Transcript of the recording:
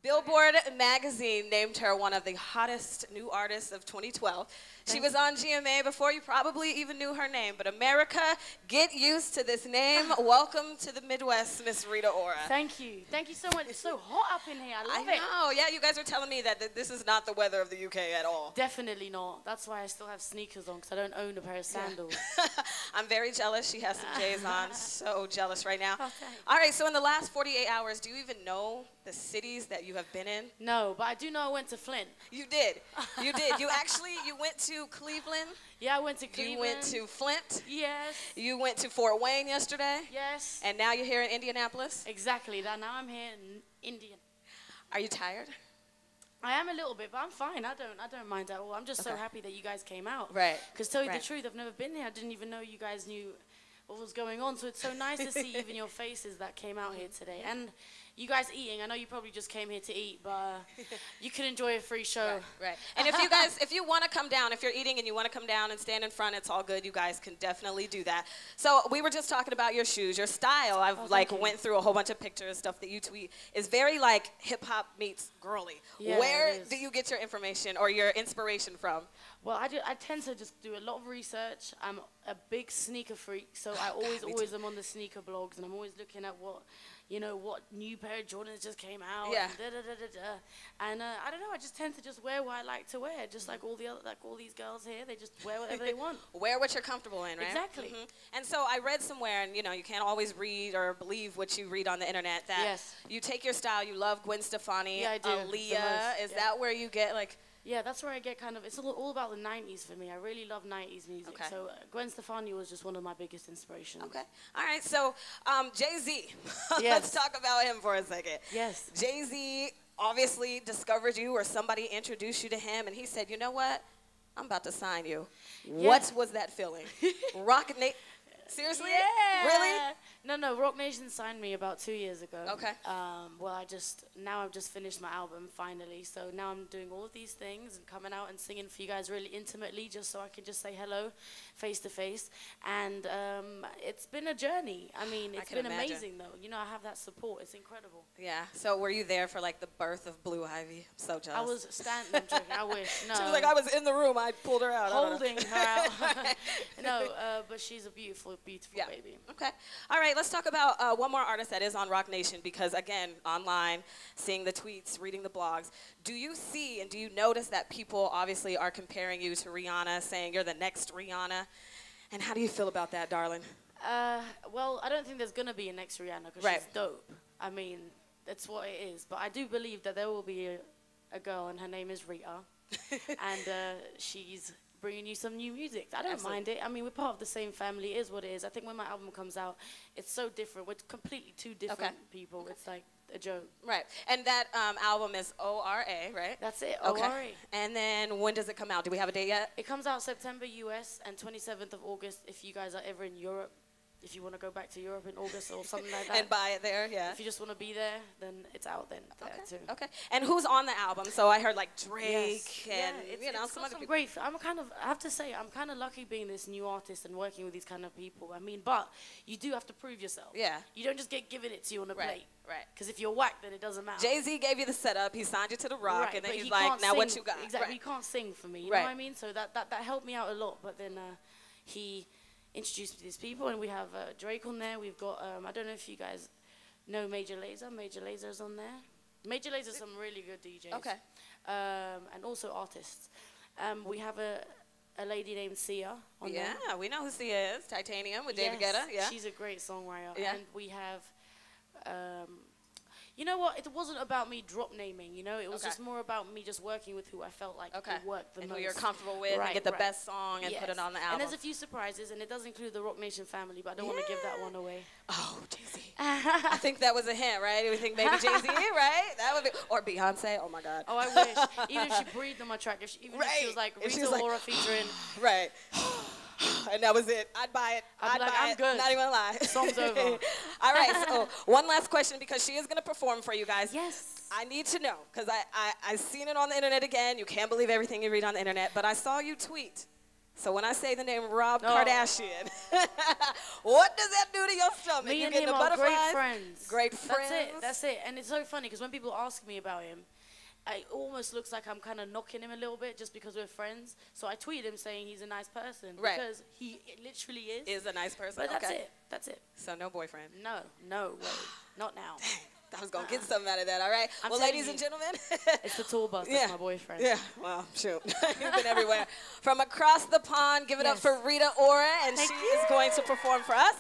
Billboard magazine named her one of the hottest new artists of 2012. She was on GMA before you probably even knew her name. But America, get used to this name. Welcome to the Midwest, Miss Rita Ora. Thank you. Thank you so much. It's so hot up in here. I love it. I know. Yeah, you guys are telling me that this is not the weather of the UK at all. Definitely not. That's why I still have sneakers on, because I don't own a pair of sandals. Yeah. I'm very jealous. She has some J's on. So jealous right now. Okay. All right, so in the last 48 hours, do you even know the cities that you have been in? No, but I do know I went to Flint. You did. You did. You went to Cleveland. Yeah, I went to Cleveland. You went to Flint. Yes. You went to Fort Wayne yesterday. Yes. And now you're here in Indianapolis. Exactly. Now I'm here in Indian. Are you tired? I am a little bit, but I'm fine. I don't mind at all. I'm just so happy that you guys came out. Right. Because tell you the truth, I've never been here. I didn't even know you guys knew what was going on. So it's so nice to see even your faces that came out here today. And you guys eating, I know you probably just came here to eat, but you can enjoy a free show. Right. And if you want to come down, if you're eating and you want to come down and stand in front, it's all good. You guys can definitely do that. So we were just talking about your shoes, your style. I've went through a whole bunch of pictures, stuff that you tweet is very like hip hop meets girly. Yeah, where do you get your information or your inspiration from? Well, I tend to just do a lot of research. I'm a big sneaker freak, so I always am on the sneaker blogs, and I'm always looking at what new pair of Jordans just came out. Yeah. And I don't know. I just tend to just wear what I like to wear, just like all these girls here. They just wear whatever they want. Wear what you're comfortable in, right? Exactly. And so I read somewhere, and you can't always read or believe what you read on the internet. That you take your style. You love Gwen Stefani. Yeah, I do. Aaliyah. Is that where you get like? Yeah, that's where I get kind of, it's all about the 90s for me. I really love 90s music. Okay. So Gwen Stefani was just one of my biggest inspirations. Okay. All right. So Jay-Z. Yes. Let's talk about him for a second. Yes. Jay-Z obviously discovered you or somebody introduced you to him and he said, you know what? I'm about to sign you. Yeah. What was that feeling? Seriously? Yeah. Really? No, Rock Nation signed me about 2 years ago. Okay. Well, now I've just finished my album finally, so now I'm doing all of these things and coming out and singing for you guys really intimately, just so I can just say hello, face to face. And it's been a journey. I mean, it's been amazing though. I have that support. It's incredible. Yeah. So were you there for like the birth of Blue Ivy? I'm so jealous. I was standing. I'm joking. I wish. No. She was like, I was in the room. I pulled her out. Holding her out. No, but she's a beautiful baby. Okay. All right. Let's talk about one more artist that is on Rock Nation because, again, online, seeing the tweets, reading the blogs, do you see and do you notice that people obviously are comparing you to Rihanna, saying you're the next Rihanna? And how do you feel about that, darling? Well, I don't think there's going to be a next Rihanna because she's dope. I mean, that's what it is. But I do believe that there will be a girl, and her name is Rita. And she's bringing you some new music. I don't mind it. I mean, we're part of the same family. It is what it is. I think when my album comes out, it's so different. We're completely two different people. It's like a joke. Right. And that album is O-R-A, right? That's it, Okay. O-R-A. And then when does it come out? Do we have a date yet? It comes out September US and 27th of August if you guys are ever in Europe. If you want to go back to Europe in August or something like that. And buy it there, yeah. If you just want to be there, then it's out there too. Okay. And who's on the album? So I heard like Drake and it's some other people. Great. I have to say, I'm kind of lucky being this new artist and working with these kind of people. I mean, but you do have to prove yourself. Yeah. You don't just get given it to you on a plate. Right. Because if you're whack, then it doesn't matter. Jay-Z gave you the setup. He signed you to the Rock, and then he's like, now what you got? Exactly. He can't sing for me. You know what I mean? So that helped me out a lot. But then he introduced me to these people, and we have Drake on there. We've got, I don't know if you guys know Major Lazer. Major Lazer's on there. Major Lazer's some really good DJs. Okay. And also artists. We have a lady named Sia on there. Yeah, we know who Sia is. Titanium with David Guetta. Yeah. She's a great songwriter. Yeah. And we have, you know what? It wasn't about me drop naming, It was just more about me just working with who I felt like would work the most. And who you're comfortable with and get the best song and put it on the album. And there's a few surprises, and it does include the Rock Nation family, but I don't want to give that one away. Oh, Jay-Z. I think that was a hint, right? We think maybe Jay-Z, right? That would be, or Beyonce. Oh, my God. Oh, I wish. Even if she breathed on my track, if she was like Rita Ora featuring. Right. And that was it. I'd buy it. I'd buy it. I'm good. Not even lie. Song's over. All right. So one last question because she is going to perform for you guys. Yes. I need to know because I've seen it on the internet again. You can't believe everything you read on the internet. But I saw you tweet So when I say the name Rob Kardashian, what does that do to your stomach? Me you and getting him the are butterflies? great friends. Great friends. That's it. And it's so funny because when people ask me about him, it almost looks like I'm kind of knocking him a little bit just because we're friends. So I tweeted him saying he's a nice person. Right. Because he literally is. Is a nice person. But that's okay. it. That's it. So no boyfriend. No way. Not now. I was going to get something out of that, all right? Well, ladies and gentlemen. It's the tour bus. That's my boyfriend. Yeah, well, shoot. You've been everywhere. From across the pond, give it up for Rita Ora, and she is going to perform for us.